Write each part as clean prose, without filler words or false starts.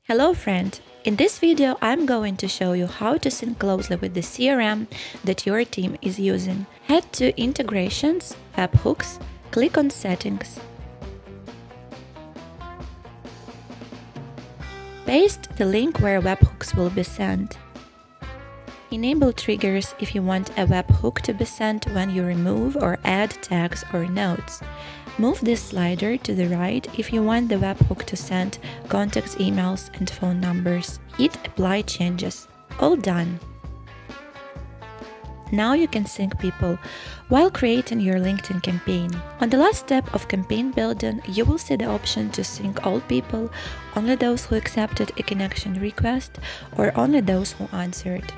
Hello friend! In this video I'm going to show you how to sync closely with the CRM that your team is using. Head to Integrations, WebHooks, click on Settings. Paste the link where webhooks will be sent. Enable triggers if you want a webhook to be sent when you remove or add tags or notes. Move this slider to the right if you want the webhook to send contacts, emails, and phone numbers. Hit Apply Changes. All done. Now you can sync people while creating your LinkedIn campaign. On the last step of campaign building, you will see the option to sync all people, only those who accepted a connection request, or only those who answered.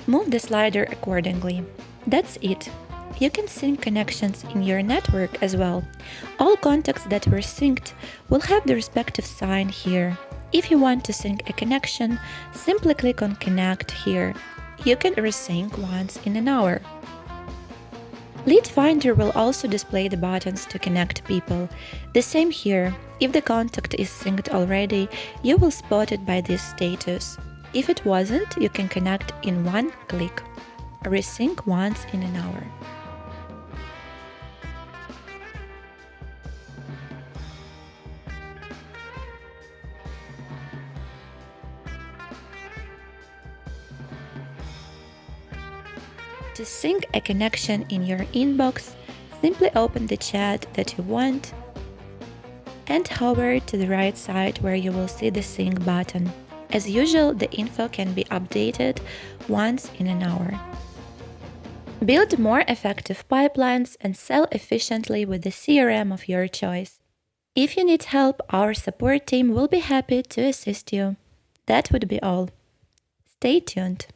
Move the slider accordingly. That's it. You can sync connections in your network as well. All contacts that were synced will have the respective sign here. If you want to sync a connection, simply click on Connect here. You can resync once in an hour. Lead Finder will also display the buttons to connect people. The same here. If the contact is synced already, you will spot it by this status. If it wasn't, you can connect in one click. Resync once in an hour. To sync a connection in your inbox, simply open the chat that you want and hover to the right side where you will see the sync button. As usual, the info can be updated once in an hour. Build more effective pipelines and sell efficiently with the CRM of your choice. If you need help, our support team will be happy to assist you. That would be all. Stay tuned.